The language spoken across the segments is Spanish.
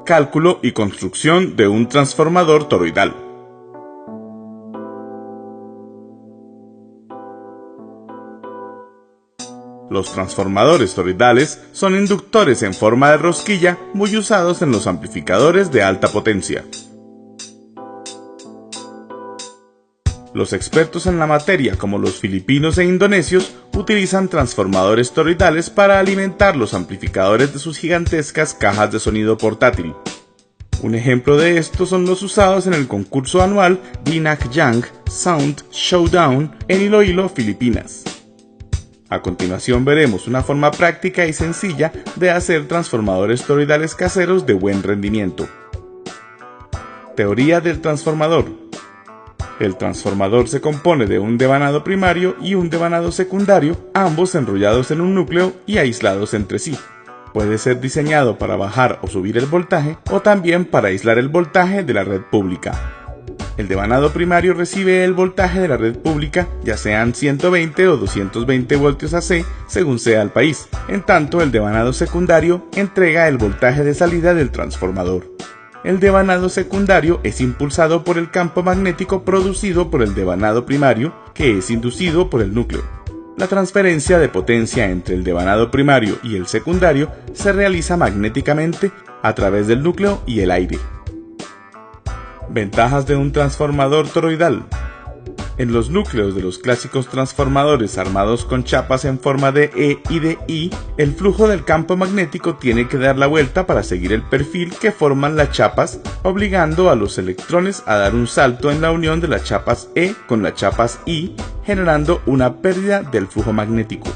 Cálculo y construcción de un transformador toroidal. Los transformadores toroidales son inductores en forma de rosquilla muy usados en los amplificadores de alta potencia. Los expertos en la materia, como los filipinos e indonesios, utilizan transformadores toroidales para alimentar los amplificadores de sus gigantescas cajas de sonido portátil. Un ejemplo de esto son los usados en el concurso anual Binacyang Sound Showdown en Iloilo, Filipinas. A continuación veremos una forma práctica y sencilla de hacer transformadores toroidales caseros de buen rendimiento. Teoría del transformador. El transformador se compone de un devanado primario y un devanado secundario, ambos enrollados en un núcleo y aislados entre sí. Puede ser diseñado para bajar o subir el voltaje o también para aislar el voltaje de la red pública. El devanado primario recibe el voltaje de la red pública, ya sean 120 o 220 voltios AC, según sea el país. En tanto, el devanado secundario entrega el voltaje de salida del transformador. El devanado secundario es impulsado por el campo magnético producido por el devanado primario, que es inducido por el núcleo. La transferencia de potencia entre el devanado primario y el secundario se realiza magnéticamente a través del núcleo y el aire. Ventajas de un transformador toroidal. En los núcleos de los clásicos transformadores armados con chapas en forma de E y de I, el flujo del campo magnético tiene que dar la vuelta para seguir el perfil que forman las chapas, obligando a los electrones a dar un salto en la unión de las chapas E con las chapas I, generando una pérdida del flujo magnético.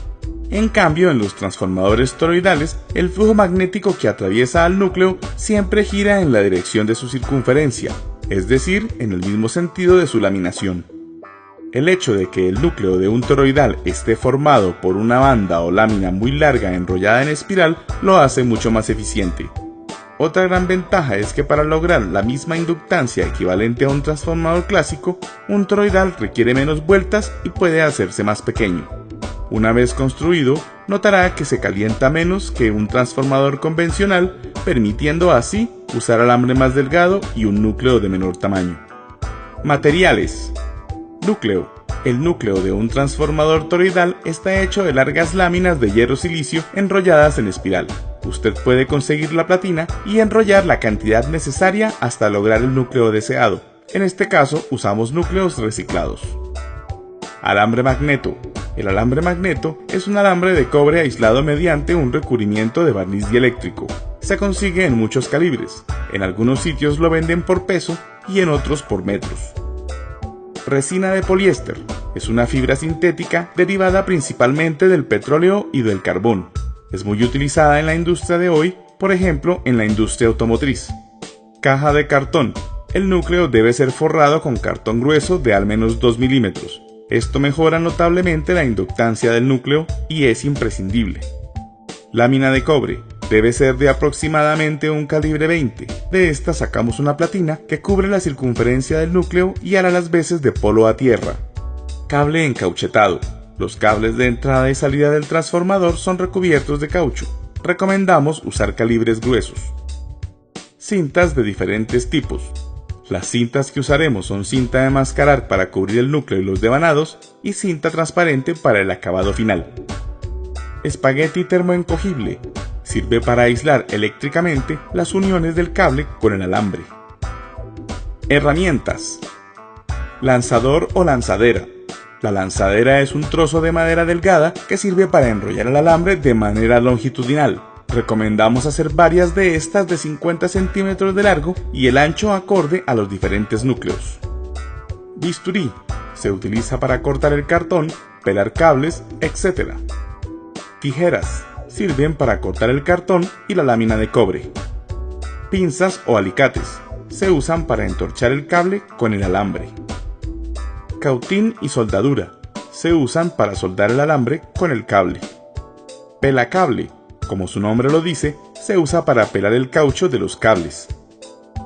En cambio, en los transformadores toroidales, el flujo magnético que atraviesa al núcleo siempre gira en la dirección de su circunferencia, es decir, en el mismo sentido de su laminación. El hecho de que el núcleo de un toroidal esté formado por una banda o lámina muy larga enrollada en espiral lo hace mucho más eficiente. Otra gran ventaja es que para lograr la misma inductancia equivalente a un transformador clásico, un toroidal requiere menos vueltas y puede hacerse más pequeño. Una vez construido, notará que se calienta menos que un transformador convencional, permitiendo así usar alambre más delgado y un núcleo de menor tamaño. Materiales. Núcleo. El núcleo de un transformador toroidal está hecho de largas láminas de hierro silicio enrolladas en espiral. Usted puede conseguir la platina y enrollar la cantidad necesaria hasta lograr el núcleo deseado. En este caso usamos núcleos reciclados. Alambre magneto. El alambre magneto es un alambre de cobre aislado mediante un recubrimiento de barniz dieléctrico. Se consigue en muchos calibres. En algunos sitios lo venden por peso y en otros por metros. Resina de poliéster. Es una fibra sintética derivada principalmente del petróleo y del carbón. Es muy utilizada en la industria de hoy, por ejemplo, en la industria automotriz. Caja de cartón. El núcleo debe ser forrado con cartón grueso de al menos 2 milímetros. Esto mejora notablemente la inductancia del núcleo y es imprescindible. Lámina de cobre. Debe ser de aproximadamente un calibre 20. De esta sacamos una platina que cubre la circunferencia del núcleo y hará las veces de polo a tierra. Cable encauchetado. Los cables de entrada y salida del transformador son recubiertos de caucho. Recomendamos usar calibres gruesos. Cintas de diferentes tipos. Las cintas que usaremos son cinta de mascarar para cubrir el núcleo y los devanados y cinta transparente para el acabado final. Espagueti termoencogible. Sirve para aislar eléctricamente las uniones del cable con el alambre. Herramientas. Lanzador o lanzadera. La lanzadera es un trozo de madera delgada que sirve para enrollar el alambre de manera longitudinal. Recomendamos hacer varias de estas de 50 centímetros de largo y el ancho acorde a los diferentes núcleos. Bisturí. Se utiliza para cortar el cartón, pelar cables, etc. Tijeras. Sirven para cortar el cartón y la lámina de cobre. Pinzas o alicates. Se usan para entorchar el cable con el alambre. Cautín y soldadura. Se usan para soldar el alambre con el cable. Pelacable. Como su nombre lo dice, se usa para pelar el caucho de los cables.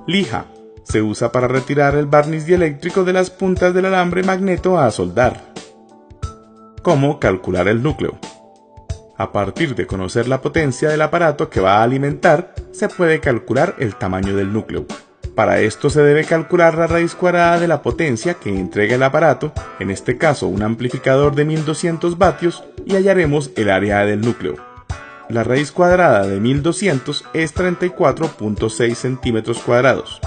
Lija. Se usa para retirar el barniz dieléctrico de las puntas del alambre magneto a soldar. ¿Cómo calcular el núcleo? A partir de conocer la potencia del aparato que va a alimentar, se puede calcular el tamaño del núcleo. Para esto se debe calcular la raíz cuadrada de la potencia que entrega el aparato, en este caso un amplificador de 1200 vatios, y hallaremos el área del núcleo. La raíz cuadrada de 1200 es 34.6 centímetros cuadrados.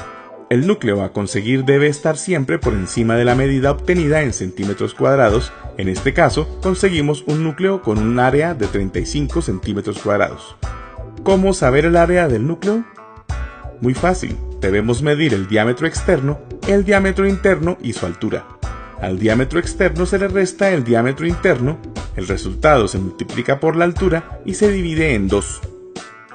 El núcleo a conseguir debe estar siempre por encima de la medida obtenida en centímetros cuadrados. En este caso, conseguimos un núcleo con un área de 35 centímetros cuadrados. ¿Cómo saber el área del núcleo? Muy fácil, debemos medir el diámetro externo, el diámetro interno y su altura. Al diámetro externo se le resta el diámetro interno, el resultado se multiplica por la altura y se divide en 2.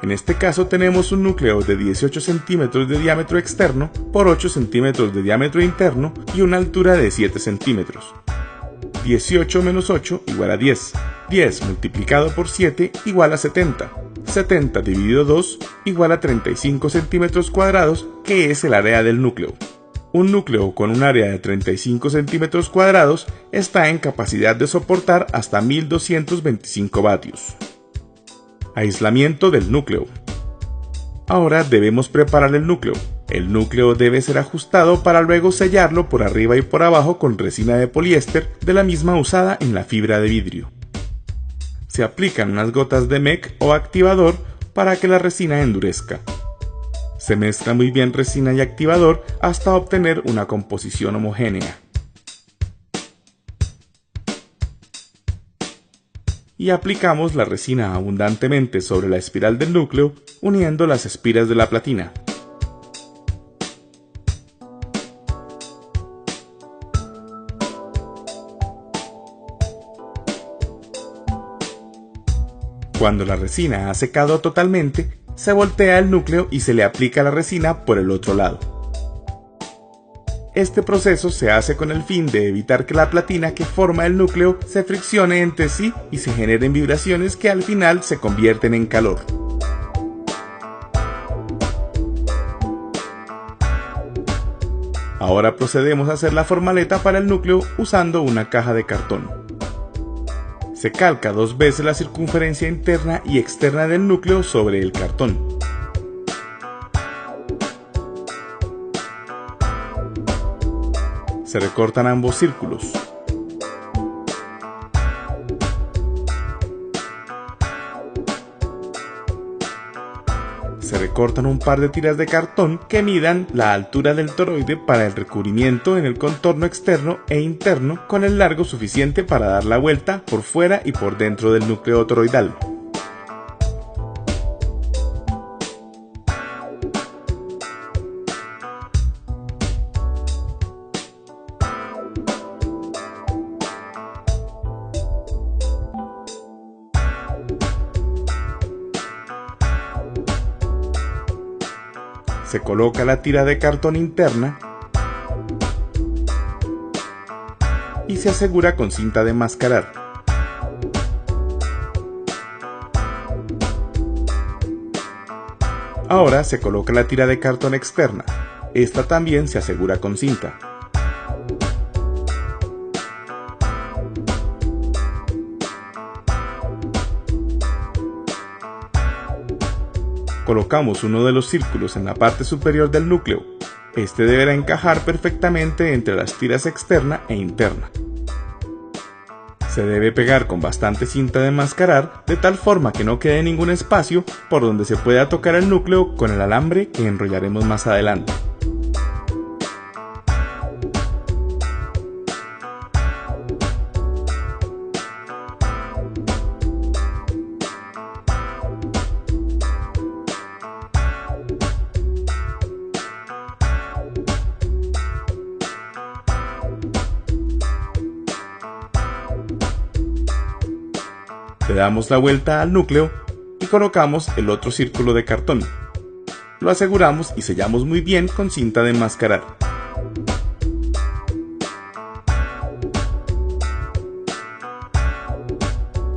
En este caso tenemos un núcleo de 18 centímetros de diámetro externo por 8 centímetros de diámetro interno y una altura de 7 centímetros. 18 menos 8 igual a 10. 10 multiplicado por 7 igual a 70. 70 dividido 2 igual a 35 centímetros cuadrados, que es el área del núcleo. Un núcleo con un área de 35 centímetros cuadrados está en capacidad de soportar hasta 1225 vatios. Aislamiento del núcleo. Ahora debemos preparar el núcleo. El núcleo debe ser ajustado para luego sellarlo por arriba y por abajo con resina de poliéster de la misma usada en la fibra de vidrio. Se aplican unas gotas de MEC o activador para que la resina endurezca. Se mezcla muy bien resina y activador hasta obtener una composición homogénea. Y aplicamos la resina abundantemente sobre la espiral del núcleo, uniendo las espiras de la platina. Cuando la resina ha secado totalmente, se voltea el núcleo y se le aplica la resina por el otro lado. Este proceso se hace con el fin de evitar que la platina que forma el núcleo se friccione entre sí y se generen vibraciones que al final se convierten en calor. Ahora procedemos a hacer la formaleta para el núcleo usando una caja de cartón. Se calca 2 veces la circunferencia interna y externa del núcleo sobre el cartón. Se recortan ambos círculos. Se recortan un par de tiras de cartón que midan la altura del toroide para el recubrimiento en el contorno externo e interno con el largo suficiente para dar la vuelta por fuera y por dentro del núcleo toroidal. Se coloca la tira de cartón interna y se asegura con cinta de mascarar. Ahora se coloca la tira de cartón externa. Esta también se asegura con cinta. Colocamos uno de los círculos en la parte superior del núcleo. Este deberá encajar perfectamente entre las tiras externa e interna. Se debe pegar con bastante cinta de mascarar, de tal forma que no quede ningún espacio por donde se pueda tocar el núcleo con el alambre que enrollaremos más adelante. Le damos la vuelta al núcleo y colocamos el otro círculo de cartón. Lo aseguramos y sellamos muy bien con cinta de enmascarar.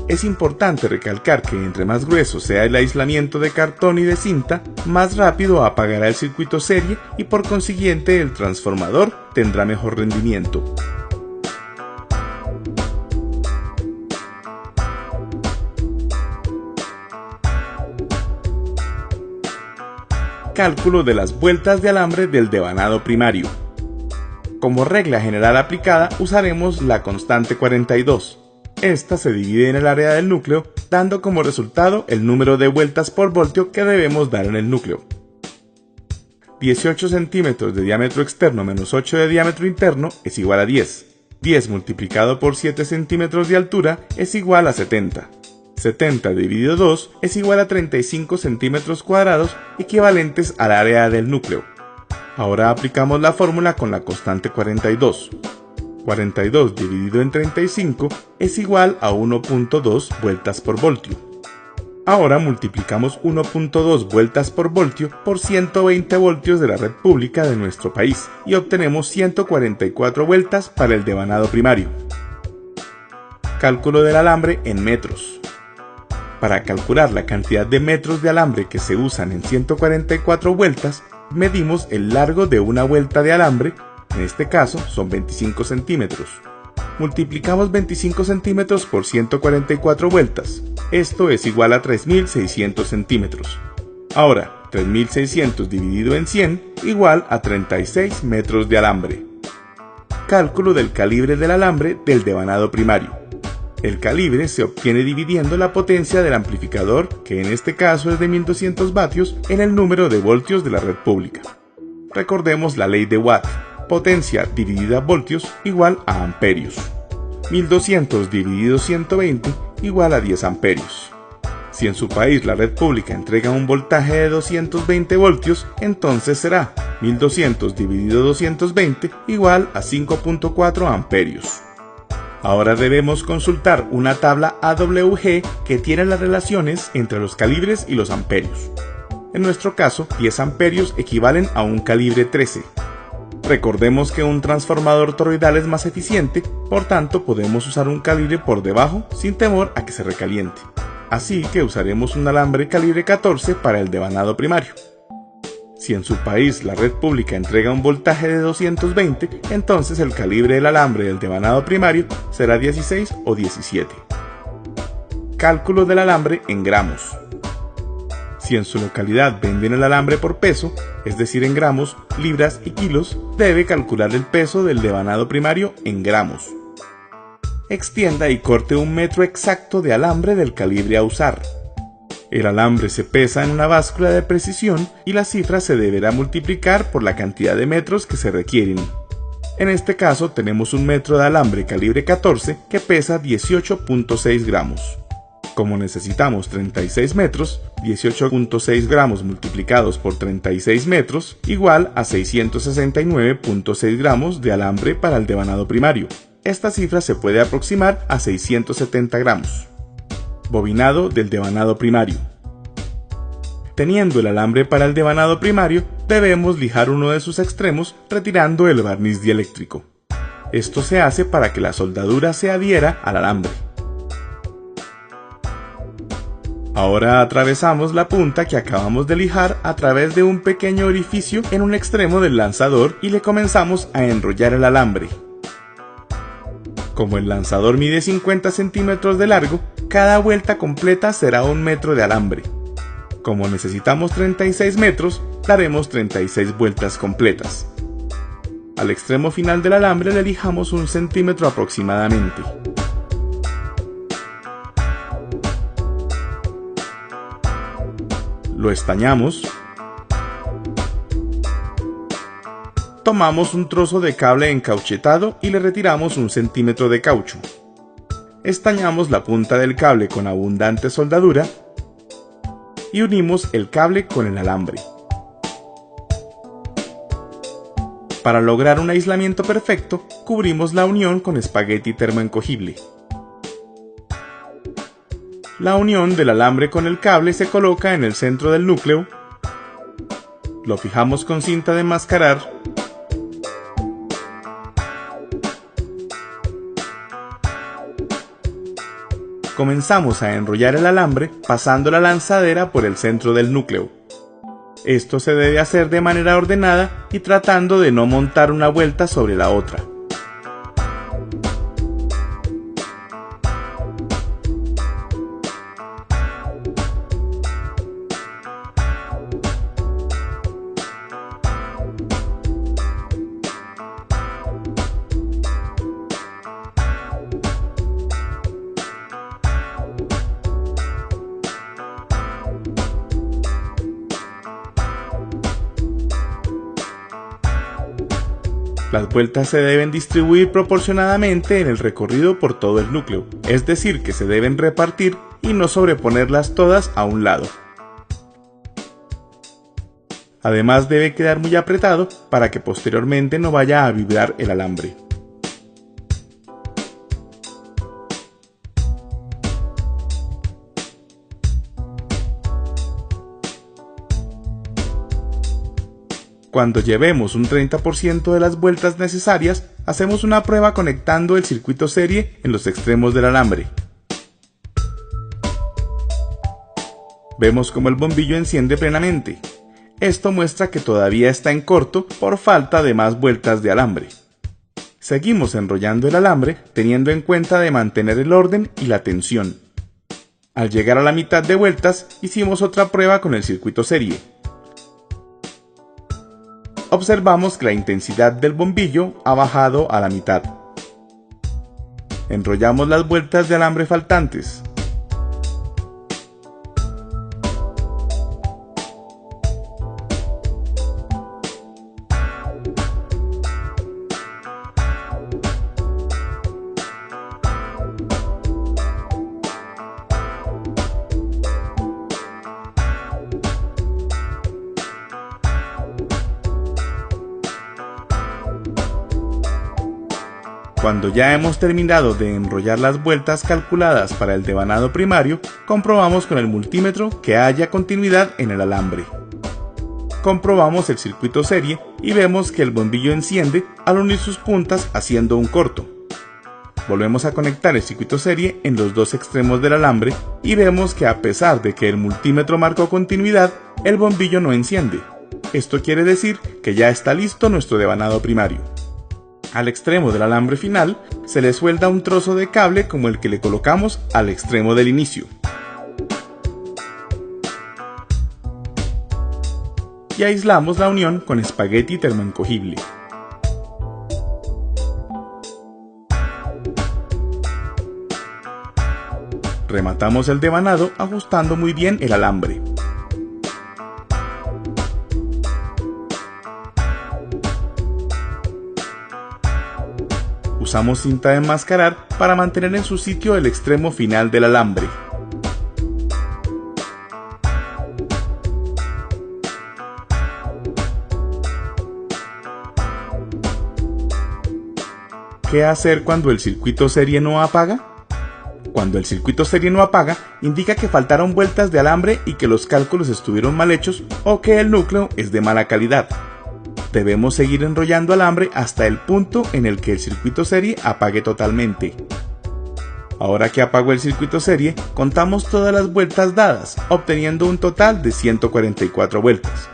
Es importante recalcar que entre más grueso sea el aislamiento de cartón y de cinta, más rápido apagará el circuito serie y por consiguiente el transformador tendrá mejor rendimiento. Cálculo de las vueltas de alambre del devanado primario. Como regla general aplicada usaremos la constante 42. Esta se divide en el área del núcleo, dando como resultado el número de vueltas por voltio que debemos dar en el núcleo. 18 centímetros de diámetro externo menos 8 de diámetro interno es igual a 10. 10 multiplicado por 7 centímetros de altura es igual a 70. 70 dividido 2 es igual a 35 centímetros cuadrados equivalentes al área del núcleo. Ahora aplicamos la fórmula con la constante 42. 42 dividido en 35 es igual a 1.2 vueltas por voltio. Ahora multiplicamos 1.2 vueltas por voltio por 120 voltios de la red pública de nuestro país y obtenemos 144 vueltas para el devanado primario. Cálculo del alambre en metros. Para calcular la cantidad de metros de alambre que se usan en 144 vueltas, medimos el largo de una vuelta de alambre, en este caso son 25 centímetros. Multiplicamos 25 centímetros por 144 vueltas, esto es igual a 3.600 centímetros. Ahora, 3.600 dividido en 100 igual a 36 metros de alambre. Cálculo del calibre del alambre del devanado primario. El calibre se obtiene dividiendo la potencia del amplificador, que en este caso es de 1200 vatios, en el número de voltios de la red pública. Recordemos la ley de Watt, potencia dividida voltios igual a amperios. 1200 dividido 120 igual a 10 amperios. Si en su país la red pública entrega un voltaje de 220 voltios, entonces será 1200 dividido 220 igual a 5.4 amperios. Ahora debemos consultar una tabla AWG que tiene las relaciones entre los calibres y los amperios. En nuestro caso, 10 amperios equivalen a un calibre 13. Recordemos que un transformador toroidal es más eficiente, por tanto podemos usar un calibre por debajo sin temor a que se recaliente. Así que usaremos un alambre calibre 14 para el devanado primario. Si en su país la red pública entrega un voltaje de 220, entonces el calibre del alambre del devanado primario será 16 o 17. Cálculo del alambre en gramos. Si en su localidad venden el alambre por peso, es decir en gramos, libras y kilos, debe calcular el peso del devanado primario en gramos. Extienda y corte un metro exacto de alambre del calibre a usar. El alambre se pesa en una báscula de precisión y la cifra se deberá multiplicar por la cantidad de metros que se requieren. En este caso tenemos un metro de alambre calibre 14 que pesa 18.6 gramos. Como necesitamos 36 metros, 18.6 gramos multiplicados por 36 metros igual a 669.6 gramos de alambre para el devanado primario. Esta cifra se puede aproximar a 670 gramos. Bobinado del devanado primario. Teniendo el alambre para el devanado primario, debemos lijar uno de sus extremos retirando el barniz dieléctrico. Esto se hace para que la soldadura se adhiera al alambre. Ahora atravesamos la punta que acabamos de lijar a través de un pequeño orificio en un extremo del lanzador y le comenzamos a enrollar el alambre. Como el lanzador mide 50 centímetros de largo, cada vuelta completa será un metro de alambre. Como necesitamos 36 metros, daremos 36 vueltas completas. Al extremo final del alambre le lijamos 1 centímetro aproximadamente. Lo estañamos. Tomamos un trozo de cable encauchetado y le retiramos 1 centímetro de caucho. Estañamos la punta del cable con abundante soldadura y unimos el cable con el alambre. Para lograr un aislamiento perfecto, cubrimos la unión con espagueti termoencogible. La unión del alambre con el cable se coloca en el centro del núcleo, lo fijamos con cinta de enmascarar comenzamos a enrollar el alambre pasando la lanzadera por el centro del núcleo. Esto se debe hacer de manera ordenada y tratando de no montar una vuelta sobre la otra. Las vueltas se deben distribuir proporcionadamente en el recorrido por todo el núcleo, es decir, que se deben repartir y no sobreponerlas todas a un lado. Además debe quedar muy apretado para que posteriormente no vaya a vibrar el alambre. Cuando llevemos un 30% de las vueltas necesarias, hacemos una prueba conectando el circuito serie en los extremos del alambre. Vemos como el bombillo enciende plenamente. Esto muestra que todavía está en corto por falta de más vueltas de alambre. Seguimos enrollando el alambre teniendo en cuenta de mantener el orden y la tensión. Al llegar a la mitad de vueltas, hicimos otra prueba con el circuito serie. Observamos que la intensidad del bombillo ha bajado a la mitad. Enrollamos las vueltas de alambre faltantes. Cuando ya hemos terminado de enrollar las vueltas calculadas para el devanado primario, comprobamos con el multímetro que haya continuidad en el alambre. Comprobamos el circuito serie y vemos que el bombillo enciende al unir sus puntas haciendo un corto. Volvemos a conectar el circuito serie en los dos extremos del alambre y vemos que a pesar de que el multímetro marcó continuidad, el bombillo no enciende. Esto quiere decir que ya está listo nuestro devanado primario. Al extremo del alambre final se le suelda un trozo de cable como el que le colocamos al extremo del inicio. Y aislamos la unión con espagueti termoencogible. Rematamos el devanado ajustando muy bien el alambre. Usamos cinta de enmascarar para mantener en su sitio el extremo final del alambre. ¿Qué hacer cuando el circuito serie no apaga? Cuando el circuito serie no apaga, indica que faltaron vueltas de alambre y que los cálculos estuvieron mal hechos o que el núcleo es de mala calidad. Debemos seguir enrollando alambre hasta el punto en el que el circuito serie apague totalmente. Ahora que apagó el circuito serie, contamos todas las vueltas dadas, obteniendo un total de 144 vueltas.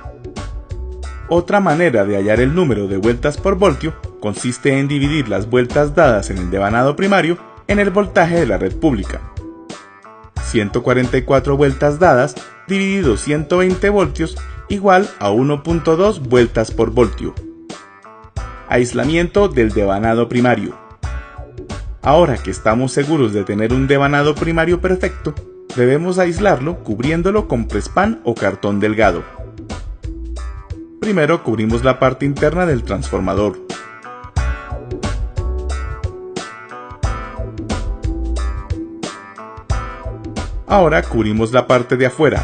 Otra manera de hallar el número de vueltas por voltio consiste en dividir las vueltas dadas en el devanado primario en el voltaje de la red pública. 144 vueltas dadas dividido 120 voltios igual a 1.2 vueltas por voltio. Aislamiento del devanado primario. Ahora que estamos seguros de tener un devanado primario perfecto, debemos aislarlo cubriéndolo con prespan o cartón delgado. Primero cubrimos la parte interna del transformador. Ahora cubrimos la parte de afuera.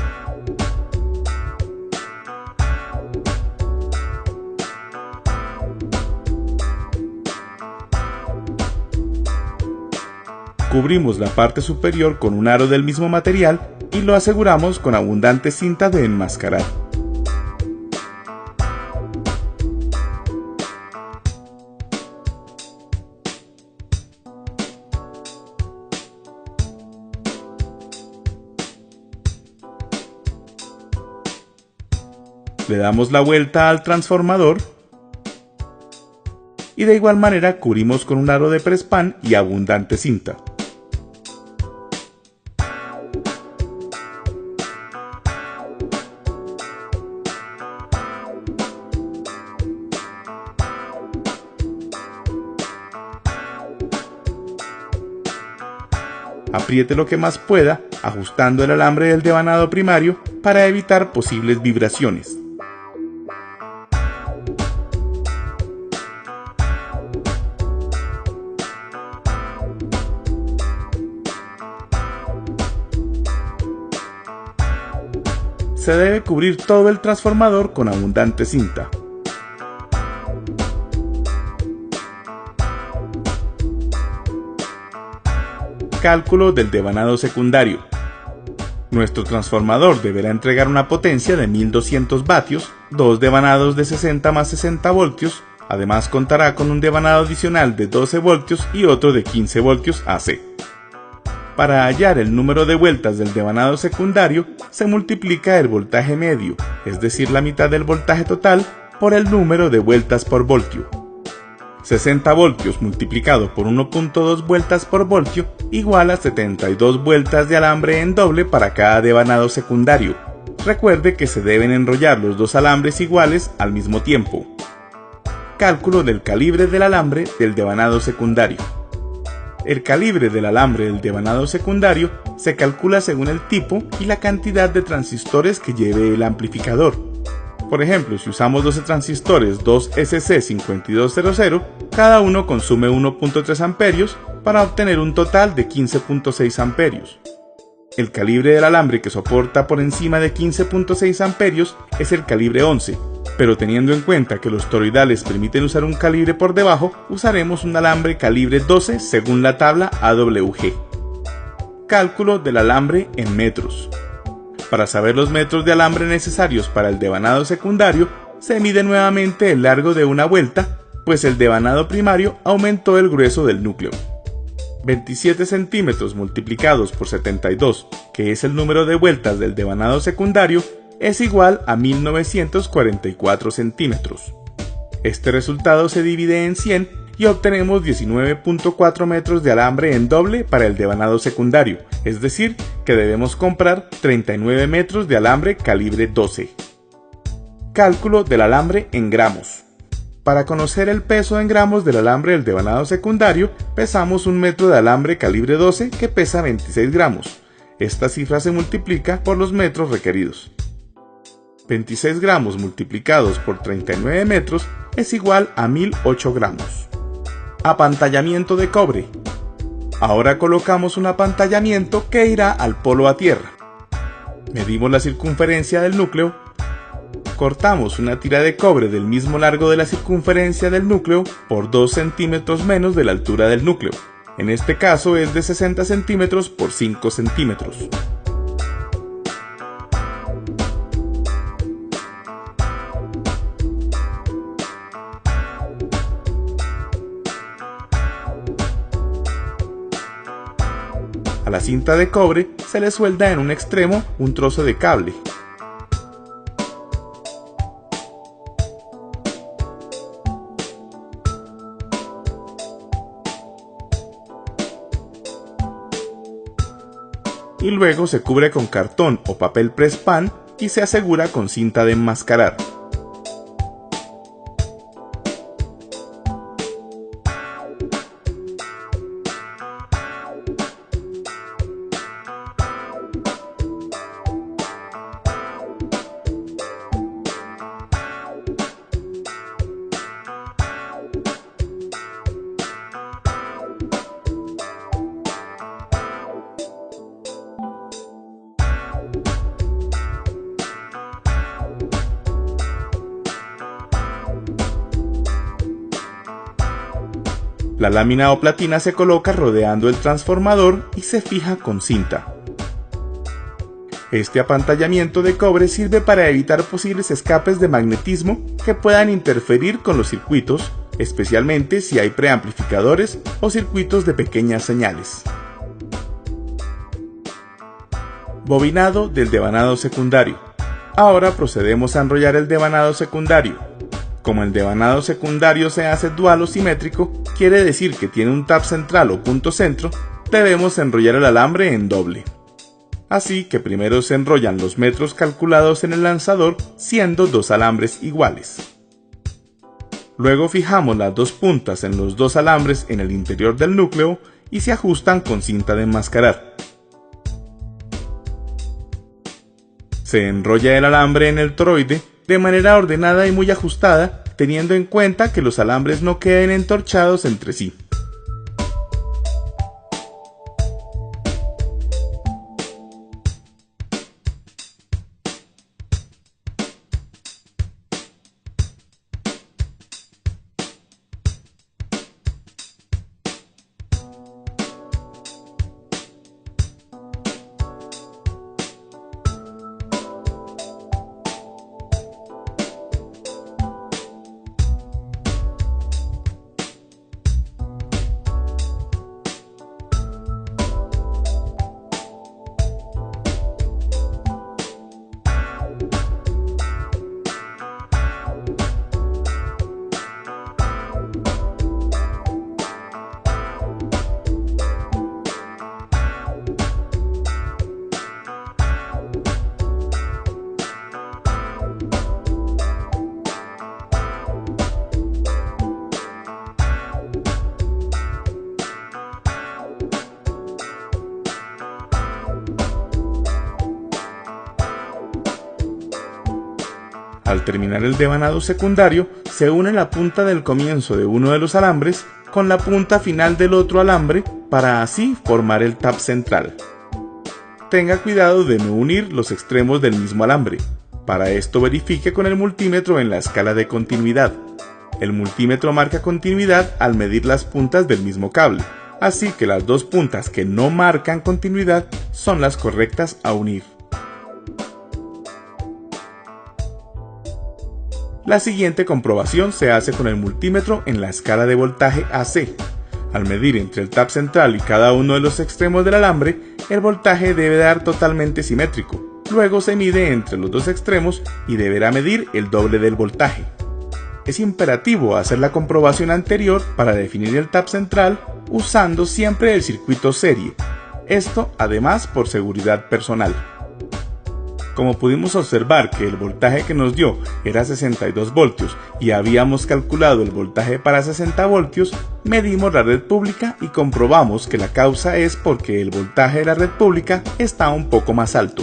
Cubrimos la parte superior con un aro del mismo material y lo aseguramos con abundante cinta de enmascarar. Le damos la vuelta al transformador y de igual manera cubrimos con un aro de prespan y abundante cinta. Apriete lo que más pueda, ajustando el alambre del devanado primario para evitar posibles vibraciones. se debe cubrir todo el transformador con abundante cinta. Cálculo del devanado secundario. Nuestro transformador deberá entregar una potencia de 1200 vatios, dos devanados de 60 más 60 voltios, además contará con un devanado adicional de 12 voltios y otro de 15 voltios AC. Para hallar el número de vueltas del devanado secundario, se multiplica el voltaje medio, es decir, la mitad del voltaje total, por el número de vueltas por voltio. 60 voltios multiplicado por 1.2 vueltas por voltio igual a 72 vueltas de alambre en doble para cada devanado secundario. Recuerde que se deben enrollar los dos alambres iguales al mismo tiempo. Cálculo del calibre del alambre del devanado secundario. El calibre del alambre del devanado secundario se calcula según el tipo y la cantidad de transistores que lleve el amplificador. Por ejemplo, si usamos 12 transistores 2SC5200, cada uno consume 1.3 amperios para obtener un total de 15.6 amperios. El calibre del alambre que soporta por encima de 15.6 amperios es el calibre 11, pero teniendo en cuenta que los toroidales permiten usar un calibre por debajo, usaremos un alambre calibre 12 según la tabla AWG. Cálculo del alambre en metros. Para saber los metros de alambre necesarios para el devanado secundario, se mide nuevamente el largo de una vuelta, pues el devanado primario aumentó el grueso del núcleo. 27 centímetros multiplicados por 72, que es el número de vueltas del devanado secundario, es igual a 1944 centímetros. Este resultado se divide en 100 y obtenemos 19.4 metros de alambre en doble para el devanado secundario, es decir, que debemos comprar 39 metros de alambre calibre 12. Cálculo del alambre en gramos. Para conocer el peso en gramos del alambre del devanado secundario, pesamos un metro de alambre calibre 12 que pesa 26 gramos. Esta cifra se multiplica por los metros requeridos. 26 gramos multiplicados por 39 metros es igual a 1008 gramos. Apantallamiento de cobre. Ahora colocamos un apantallamiento que irá al polo a tierra. Medimos la circunferencia del núcleo. Cortamos una tira de cobre del mismo largo de la circunferencia del núcleo por 2 centímetros menos de la altura del núcleo. En este caso es de 60 centímetros por 5 centímetros. A la cinta de cobre se le suelda en un extremo un trozo de cable. Y luego se cubre con cartón o papel press pan y se asegura con cinta de enmascarar. La lámina o platina se coloca rodeando el transformador y se fija con cinta. Este apantallamiento de cobre sirve para evitar posibles escapes de magnetismo que puedan interferir con los circuitos, especialmente si hay preamplificadores o circuitos de pequeñas señales. Bobinado del devanado secundario. Ahora procedemos a enrollar el devanado secundario. Como el devanado secundario se hace dual o simétrico, quiere decir que tiene un tap central o punto centro, debemos enrollar el alambre en doble. Así que primero se enrollan los metros calculados en el lanzador, siendo dos alambres iguales. Luego fijamos las dos puntas en los dos alambres en el interior del núcleo y se ajustan con cinta de enmascarar. Se enrolla el alambre en el toroide de manera ordenada y muy ajustada, teniendo en cuenta que los alambres no queden entorchados entre sí. Al terminar el devanado secundario, se une la punta del comienzo de uno de los alambres con la punta final del otro alambre para así formar el tab central. Tenga cuidado de no unir los extremos del mismo alambre. Para esto verifique con el multímetro en la escala de continuidad. El multímetro marca continuidad al medir las puntas del mismo cable, así que las dos puntas que no marcan continuidad son las correctas a unir. La siguiente comprobación se hace con el multímetro en la escala de voltaje AC. Al medir entre el tab central y cada uno de los extremos del alambre, el voltaje debe dar totalmente simétrico. Luego se mide entre los dos extremos y deberá medir el doble del voltaje. Es imperativo hacer la comprobación anterior para definir el tab central usando siempre el circuito serie. Esto además por seguridad personal. Como pudimos observar que el voltaje que nos dio era 62 voltios y habíamos calculado el voltaje para 60 voltios, medimos la red pública y comprobamos que la causa es porque el voltaje de la red pública está un poco más alto.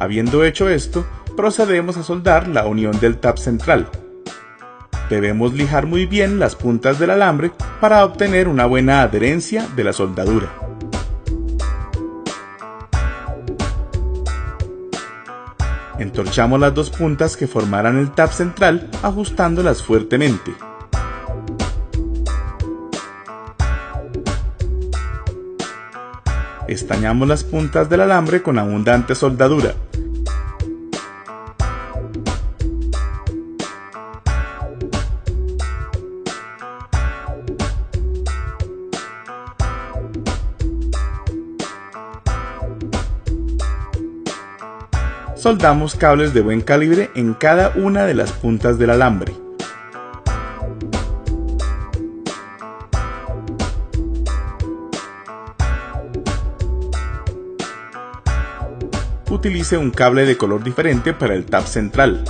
Habiendo hecho esto, procedemos a soldar la unión del tab central. Debemos lijar muy bien las puntas del alambre para obtener una buena adherencia de la soldadura. Entorchamos las dos puntas que formarán el tab central ajustándolas fuertemente. Estañamos las puntas del alambre con abundante soldadura. Soldamos cables de buen calibre en cada una de las puntas del alambre. Utilice un cable de color diferente para el tab central.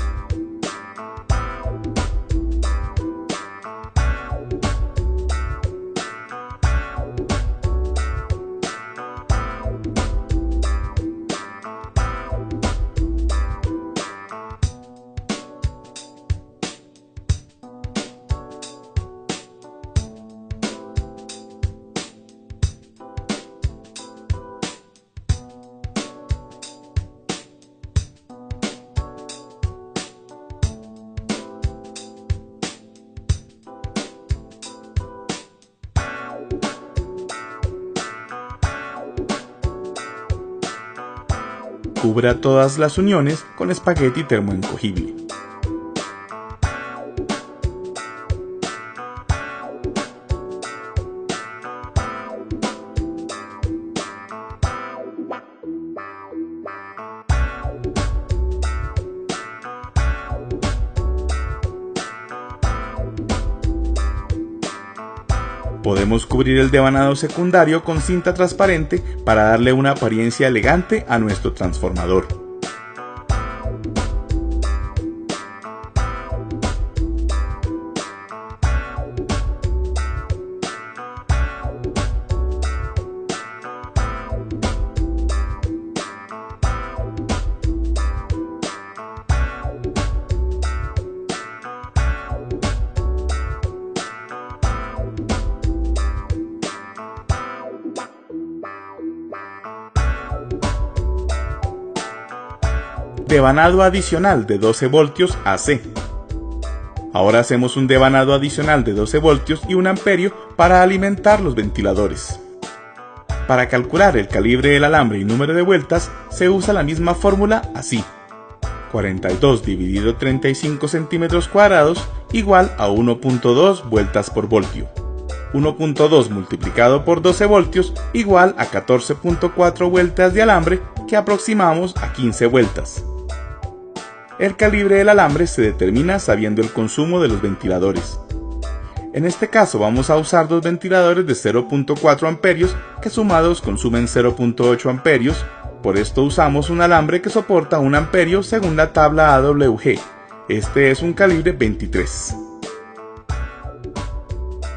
Cubra todas las uniones con espagueti termoencogible. Podemos cubrir el devanado secundario con cinta transparente para darle una apariencia elegante a nuestro transformador. Devanado adicional de 12 voltios AC. Ahora hacemos un devanado adicional de 12 voltios y 1 amperio para alimentar los ventiladores. Para calcular el calibre del alambre y número de vueltas se usa la misma fórmula así: 42 dividido 35 centímetros cuadrados igual a 1.2 vueltas por voltio. 1.2 multiplicado por 12 voltios igual a 14.4 vueltas de alambre, que aproximamos a 15 vueltas. El calibre del alambre se determina sabiendo el consumo de los ventiladores. En este caso vamos a usar dos ventiladores de 0.4 amperios que sumados consumen 0.8 amperios, por esto usamos un alambre que soporta 1 amperio según la tabla AWG. Este es un calibre 23.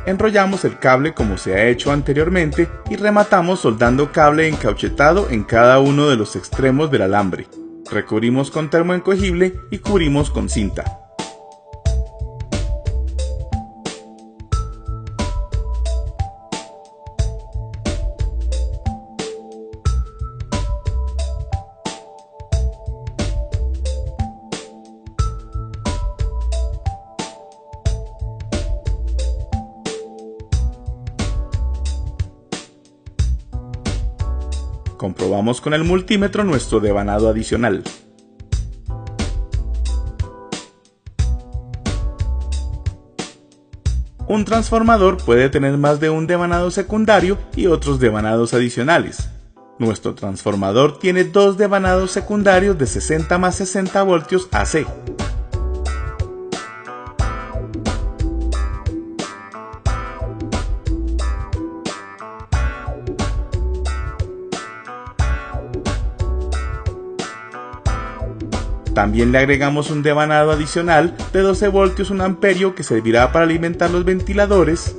Enrollamos el cable como se ha hecho anteriormente y rematamos soldando cable encauchetado en cada uno de los extremos del alambre. Recubrimos con termoencogible y cubrimos con cinta. Comprobamos con el multímetro nuestro devanado adicional. Un transformador puede tener más de un devanado secundario y otros devanados adicionales. Nuestro transformador tiene dos devanados secundarios de 60 más 60 voltios AC. También le agregamos un devanado adicional de 12 voltios 1 amperio que servirá para alimentar los ventiladores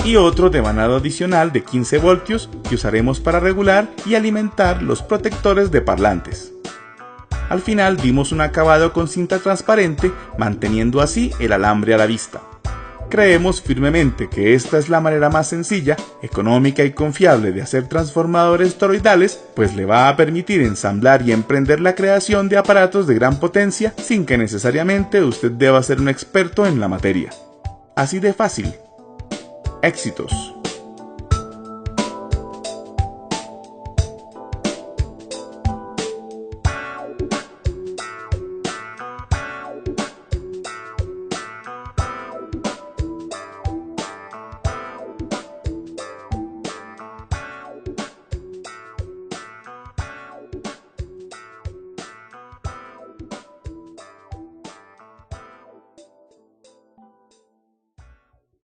y otro devanado adicional de 15 voltios que usaremos para regular y alimentar los protectores de parlantes. Al final dimos un acabado con cinta transparente, manteniendo así el alambre a la vista. Creemos firmemente que esta es la manera más sencilla, económica y confiable de hacer transformadores toroidales, pues le va a permitir ensamblar y emprender la creación de aparatos de gran potencia sin que necesariamente usted deba ser un experto en la materia. Así de fácil. Éxitos.